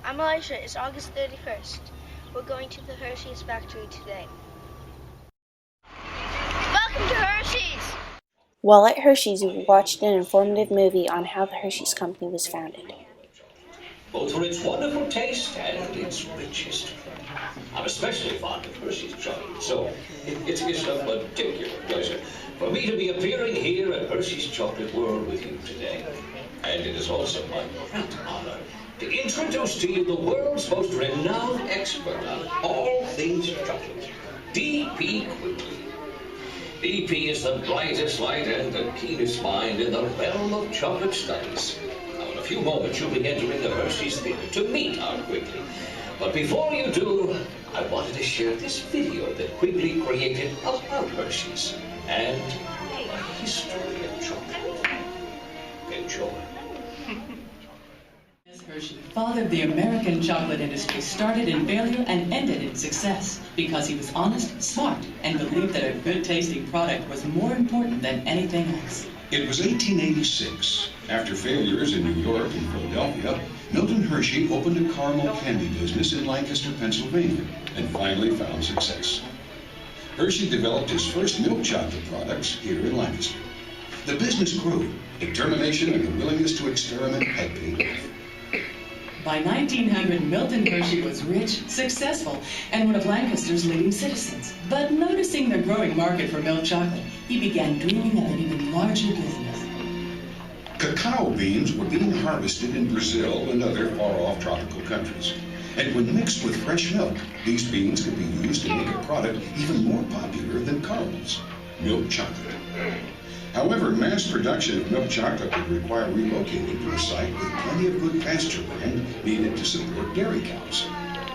I'm Elisha. It's August 31st. We're going to the Hersheys factory today. Welcome to Hersheys! While at Hershey's, we watched an informative movie on how the Hershey's company was founded. Both for its wonderful taste and its rich history. I'm especially fond of Hershey's chocolate, so it is a particular pleasure for me to be appearing here at Hershey's Chocolate World with you today. And it is also my great honor to introduce to you the world's most renowned expert on all things chocolate, D.P. Quigley. D.P. is the brightest light and the keenest mind in the realm of chocolate studies. Now, in a few moments, you'll be entering the Hershey's Theater to meet our Quigley. But before you do, I wanted to share this video that Quigley created about Hershey's and a history of chocolate. Enjoy. Hershey, father of the American chocolate industry, started in failure and ended in success because he was honest, smart, and believed that a good-tasting product was more important than anything else. It was 1886. After failures in New York and Philadelphia, Milton Hershey opened a caramel candy business in Lancaster, Pennsylvania, and finally found success. Hershey developed his first milk chocolate products here in Lancaster. The business grew. Determination and the willingness to experiment had paid off. By 1900, Milton Hershey was rich, successful, and one of Lancaster's leading citizens. But noticing the growing market for milk chocolate, he began dreaming of an even larger business. Cacao beans were being harvested in Brazil and other far-off tropical countries. And when mixed with fresh milk, these beans could be used to make a product even more popular than caramels, milk chocolate. However, mass production of milk chocolate would require relocating to a site with plenty of good pasture land needed to support dairy cows.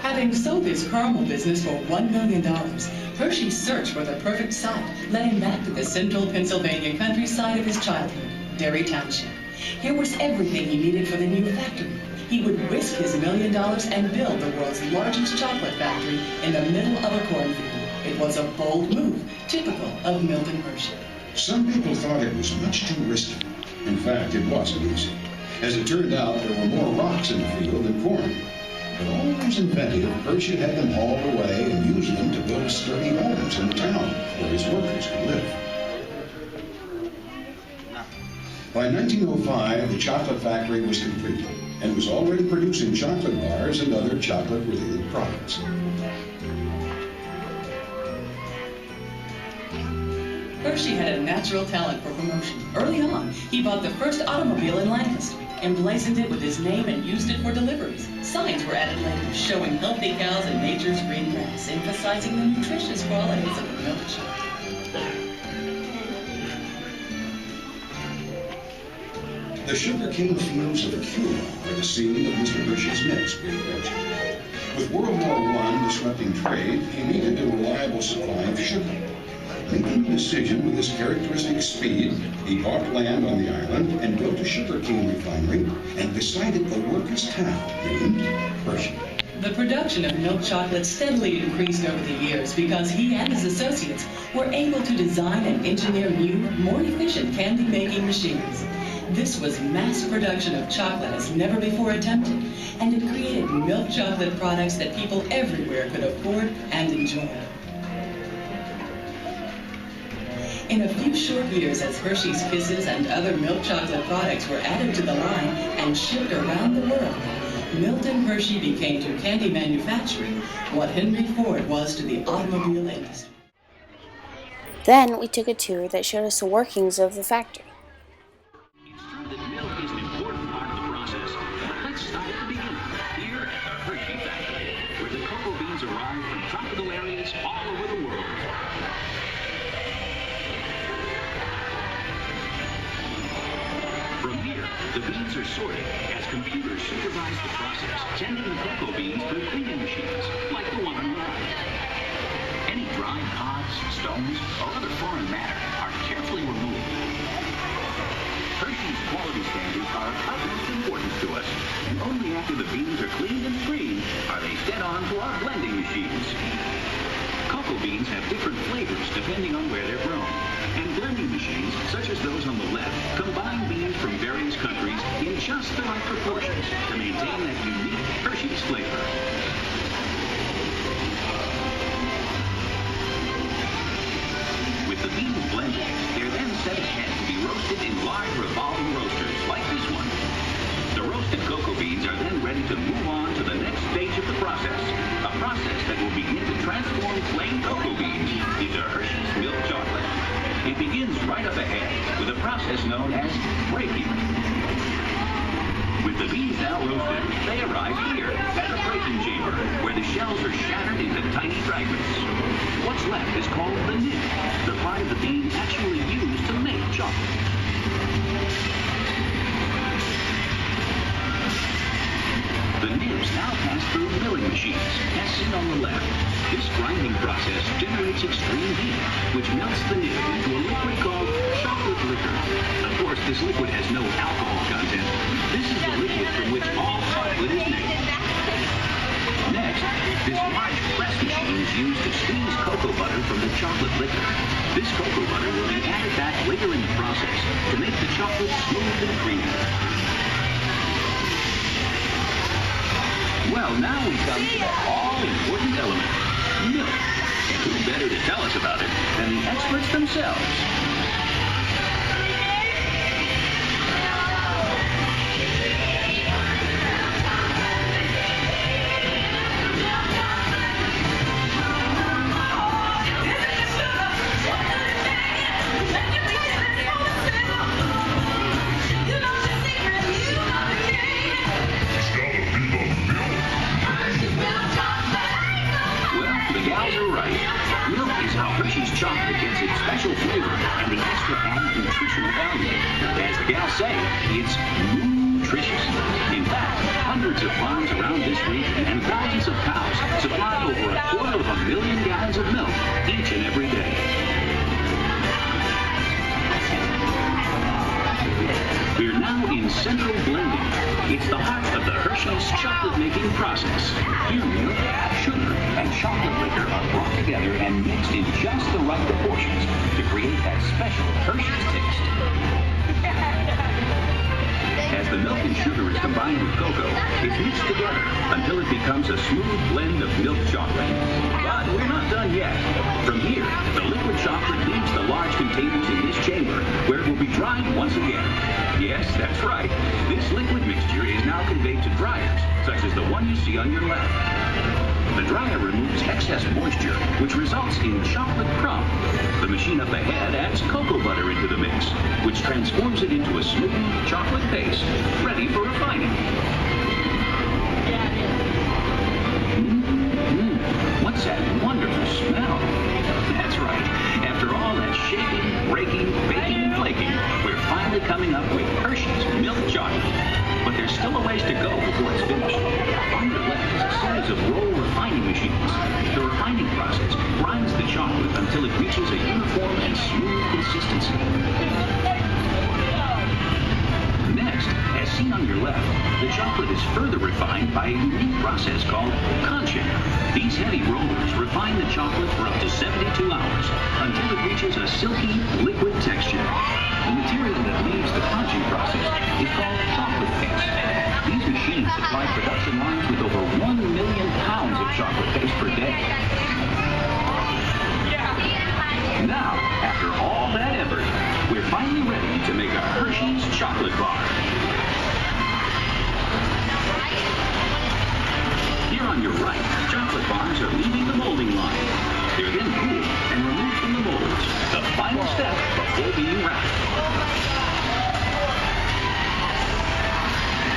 Having sold his caramel business for $1 million, Hershey's search for the perfect site led him back to the central Pennsylvania countryside of his childhood, Derry Township. Here was everything he needed for the new factory. He would risk his $1 million and build the world's largest chocolate factory in the middle of a cornfield. It was a bold move, typical of Milton Hershey. Some people thought it was much too risky. In fact, it wasn't easy. As it turned out, there were more rocks in the field than corn. But always inventive, Hershey had them hauled away and used them to build sturdy homes in the town where his workers could live. By 1905, the chocolate factory was completed and was already producing chocolate bars and other chocolate-related products. Hershey had a natural talent for promotion. Early on, he bought the first automobile in Lancaster, emblazoned it with his name, and used it for deliveries. Signs were added later, showing healthy cows and nature's green grass, emphasizing the nutritious qualities of the milk chocolate. The sugarcane fields of the Cuba were the scene of Mr. Hershey's next big venture. With World War I disrupting trade, he needed a reliable supply of sugar. Making a decision with his characteristic speed, he bought land on the island and built a sugarcane refinery and decided a workers' town named Hershey. The production of milk chocolate steadily increased over the years because he and his associates were able to design and engineer new, more efficient candy-making machines. This was mass production of chocolate as never before attempted, and it created milk chocolate products that people everywhere could afford and enjoy. In a few short years, as Hershey's Kisses and other milk chocolate products were added to the line and shipped around the world, Milton Hershey became to candy manufacturing what Henry Ford was to the automobile industry. Then we took a tour that showed us the workings of the factory. It's true that milk is an important part of the process, but let's start at the beginning, here at the Hershey factory, where the cocoa beans arrive from tropical areas all over the world. From here, the beans are sorted as computers supervise the process, sending the cocoa beans to cleaning machines, like the one on the right. Any dry pods, stones, or other foreign matter are carefully removed. Hershey's quality standards are of utmost importance to us, and only after the beans are cleaned and screened are they sent on to our blending machines. Cocoa beans have different flavors depending on where they're grown. And blending machines, such as those on the left, combine beans from various countries in just the right proportions to maintain that unique Hershey's flavor. With the beans blended, they're then sent ahead to be roasted in large revolving roasters like this one. The roasted cocoa beans are then ready to move on to the next stage of the process, a process that will begin to transform plain cocoa beans into Hershey's milk chocolate. It begins right up ahead with a process known as breaking. With the beans now roasted, they arrive here at a breaking chamber where the shells are shattered into tiny fragments. What's left is called the nib, the part of the bean actually used to make chocolate. The nibs now pass through milling machines, as seen on the left. This grinding process generates extreme heat, which melts the nib into a liquid called chocolate liquor. Of course, this liquid has no alcohol content. This is the liquid from which all chocolate is made. Next, this large press machine is used to squeeze cocoa butter from the chocolate liquor. This cocoa butter will be added back later in the process to make the chocolate smooth and creamy. Well, now we come to the all-important element, milk. And who better to tell us about it than the experts themselves? Hershey's chocolate gets its special flavor and the extra added nutritional value. As the gals say, it's nutritious. In fact, hundreds of farms around this region and thousands of cows supply over 250,000 gallons of milk each and every day. We're now in central blending. It's the heart of the Hershey's chocolate-making process. Here, milk, sugar, and chocolate liquor are brought together and mixed in just the right proportions to create that special Hershey's taste. As the milk and sugar is combined with cocoa, it's mixed together until it becomes a smooth blend of milk chocolate. But we're not done yet. From here, the liquid chocolate leaves the large containers in this chamber, where it will be dried once again. Yes, that's right. This liquid mixture is now conveyed to dryers, such as the one you see on your left. The dryer removes excess moisture, which results in chocolate crumb. The machine up ahead adds cocoa butter into the mix, which transforms it into a smooth chocolate paste, ready for refining. What's that wonderful smell? That's right. After all that shaking, breaking, baking, and flaking, we're finally coming up with Hershey's milk chocolate. But there's still a ways to go before it's finished. On your left is a series of roll refining machines. The refining process grinds the chocolate until it reaches a uniform and smooth consistency. Next, as seen on your left, the chocolate is further refined by a unique process called conching. These heavy rollers refine the chocolate for up to 72 hours until it reaches a silky, liquid texture. The material that leaves the conching process is called chocolate paste. These machines supply production lines with over 1 million pounds of chocolate paste per day. Now, after all that effort, we're finally ready to make a Hershey's chocolate bar. Here on your right, chocolate bars are leaving the molding line. They're then cooled and removed from the molds, the final step before being wrapped.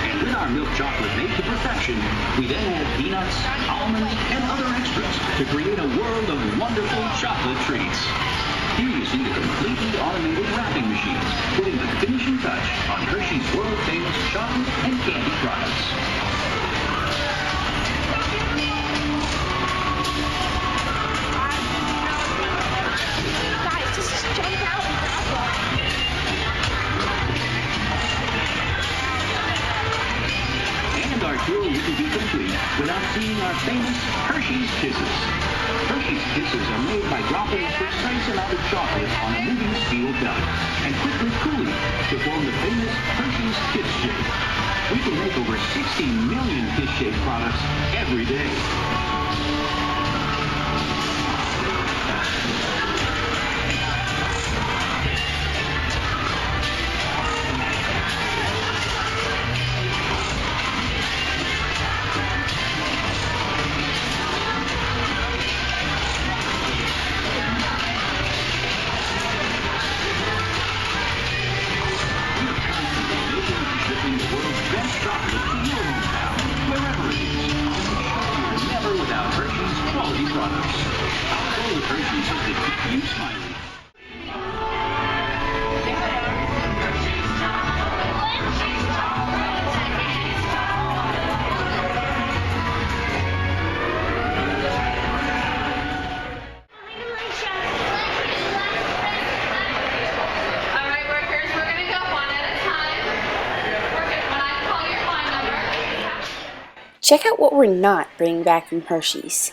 And with our milk chocolate made to perfection, we then add peanuts, almonds, and other extras to create a world of wonderful chocolate treats. Here you see the completely automated wrapping machines, putting the finishing touch on Hershey's world-famous chocolate and candy products. Guys, just jump out and grab one. And our tour wouldn't be complete without seeing our famous Hershey's Kisses. Hershey's Kisses are made by dropping a precise amount of chocolate on a moving milk out and quickly cooling to form the famous Hershey's Kiss Shake. We can make over 60 million Kiss Shake products every day. Shipping the world's best chocolate to your hometown, wherever it is. You're never without Hershey's quality products. Our goal with Hershey's is to keep you smiling. Check out what we're not bringing back from Hershey's.